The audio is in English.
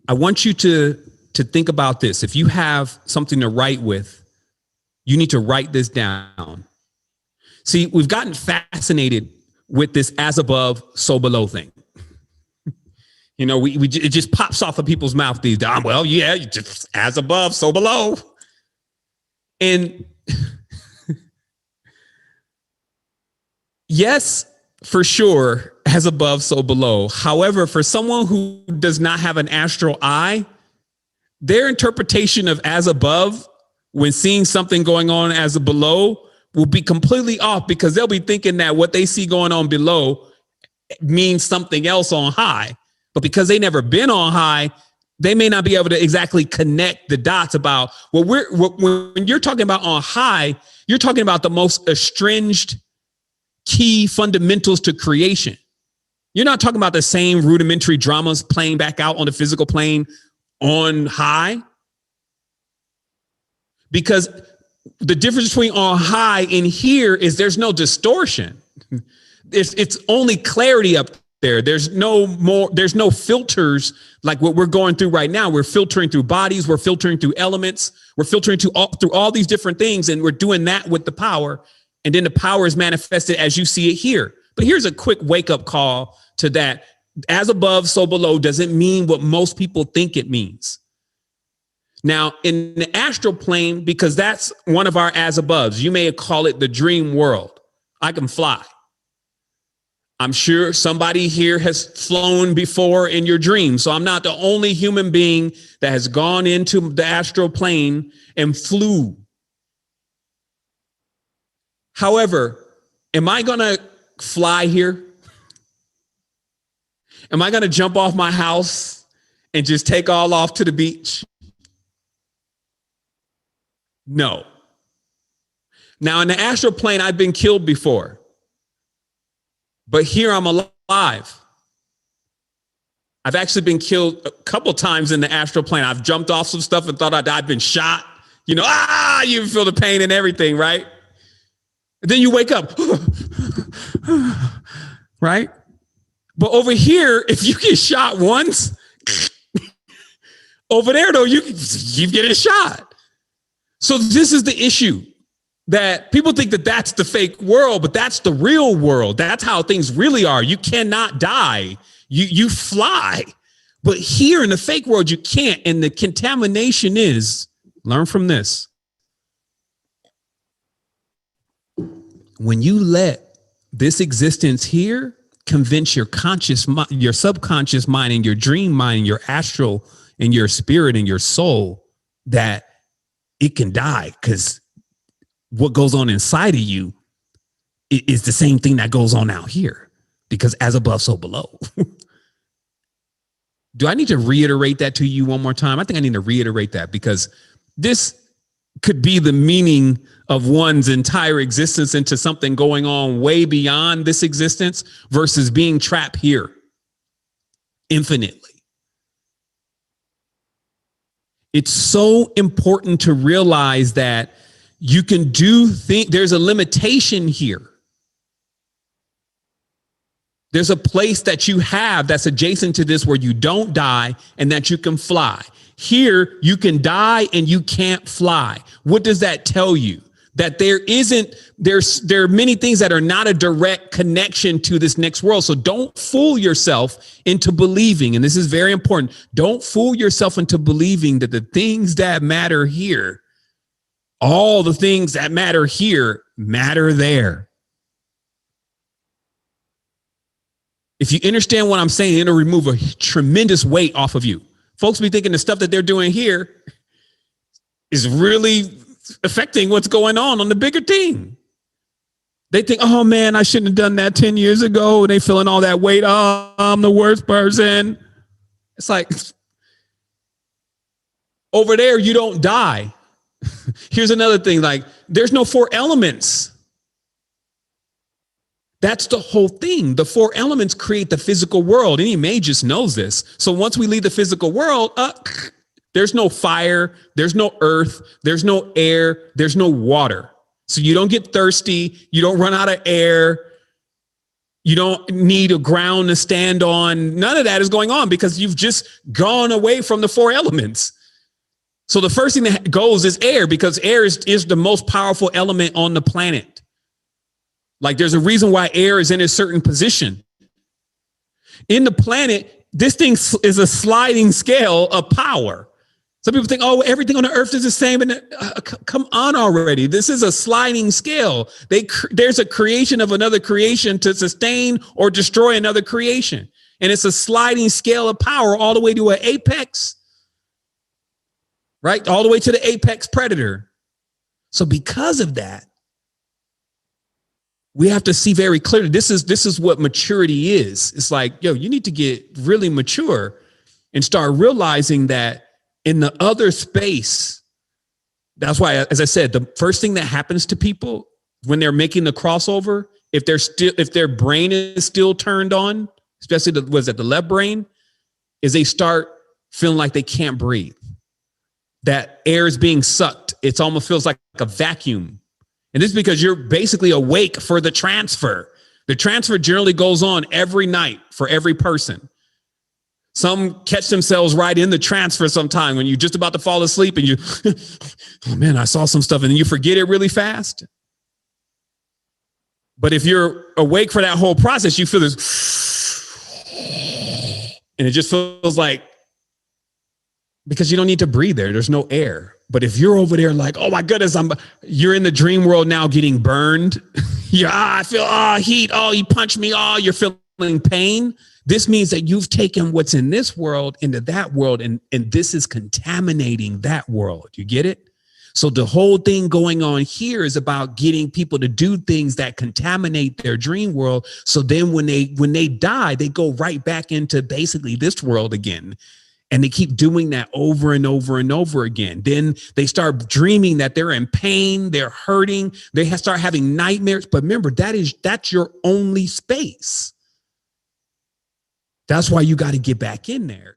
I want you to think about this. If you have something to write with, you need to write this down. See, we've gotten fascinated with this as above, so below thing. You know, it just pops off of people's mouth these days. Well, yeah, just as above, so below. And yes, for sure, as above, so below. However, for someone who does not have an astral eye, their interpretation of as above when seeing something going on as a below will be completely off, because they'll be thinking that what they see going on below means something else on high. But because they never been on high, they may not be able to exactly connect the dots about when you're talking about on high, you're talking about the most estranged key fundamentals to creation. You're not talking about the same rudimentary dramas playing back out on the physical plane on high. Because the difference between on high and here is there's no distortion. It's only clarity up there. There's no filters like what we're going through right now. We're filtering through bodies. We're filtering through elements. We're filtering through all these different things. And we're doing that with the power. And then the power is manifested as you see it here. But here's a quick wake up call to that. As above, so below doesn't mean what most people think it means. Now, in the astral plane, because that's one of our as aboves, you may call it the dream world. I can fly. I'm sure somebody here has flown before in your dream. So I'm not the only human being that has gone into the astral plane and flew. However, am I going to fly here? Am I going to jump off my house and just take all off to the beach? No. Now, in the astral plane, I've been killed before. But here I'm alive. I've actually been killed a couple times in the astral plane. I've jumped off some stuff and thought I'd been shot. You know, you feel the pain and everything, right? And then you wake up, right? But over here, if you get shot once, over there, though, you keep getting shot. So this is the issue, that people think that that's the fake world, but that's the real world. That's how things really are. You cannot die. You fly. But here in the fake world, you can't. And the contamination is, learn from this. When you let this existence here convince your conscious mind, your subconscious mind, and your dream mind, and your astral, and your spirit, and your soul, that it can die, because what goes on inside of you is the same thing that goes on out here, because as above, so below. Do I need to reiterate that to you one more time? I think I need to reiterate that, because this could be the meaning of one's entire existence into something going on way beyond this existence versus being trapped here infinitely. It's so important to realize that you can there's a limitation here. There's a place that you have that's adjacent to this where you don't die and that you can fly. Here, you can die and you can't fly. What does that tell you? That there are many things that are not a direct connection to this next world. So don't fool yourself into believing, and this is very important, don't fool yourself into believing that the things that matter here, all the things that matter here, matter there. If you understand what I'm saying, it'll remove a tremendous weight off of you. Folks be thinking the stuff that they're doing here is really affecting what's going on the bigger team. They think, oh man, I shouldn't have done that 10 years ago. And they feeling all that weight. Oh, I'm the worst person. It's like, over there, you don't die. Here's another thing, like there's no four elements. That's the whole thing. The four elements create the physical world. Any magus knows this. So once we leave the physical world, there's no fire, there's no earth, there's no air, there's no water. So you don't get thirsty, you don't run out of air. You don't need a ground to stand on. None of that is going on because you've just gone away from the four elements. So the first thing that goes is air, because air is the most powerful element on the planet. Like there's a reason why air is in a certain position. In the planet, this thing is a sliding scale of power. Some people think, oh, everything on the earth is the same. And come on already. This is a sliding scale. There's a creation of another creation to sustain or destroy another creation. And it's a sliding scale of power all the way to an apex, right? All the way to the apex predator. So because of that, we have to see very clearly, this is what maturity is. It's like, yo, you need to get really mature and start realizing that in the other space, that's why, as I said, the first thing that happens to people when they're making the crossover, if their brain is still turned on, especially the left brain, is they start feeling like they can't breathe. That air is being sucked. It almost feels like a vacuum. And this is because you're basically awake for the transfer. The transfer generally goes on every night for every person. Some catch themselves right in the transfer sometime when you're just about to fall asleep and you, oh man, I saw some stuff, and then you forget it really fast. But if you're awake for that whole process, you feel this, and it just feels like, because you don't need to breathe there. There's no air. But if you're over there like, oh my goodness, you're in the dream world now getting burned. I feel heat. Oh, you punch me. Oh, you're feeling pain. This means that you've taken what's in this world into that world, and this is contaminating that world. You get it? So the whole thing going on here is about getting people to do things that contaminate their dream world. So then when they die, they go right back into basically this world again. And they keep doing that over and over and over again. Then they start dreaming that they're in pain, they're hurting, they start having nightmares. But remember, that's your only space. That's why you got to get back in there.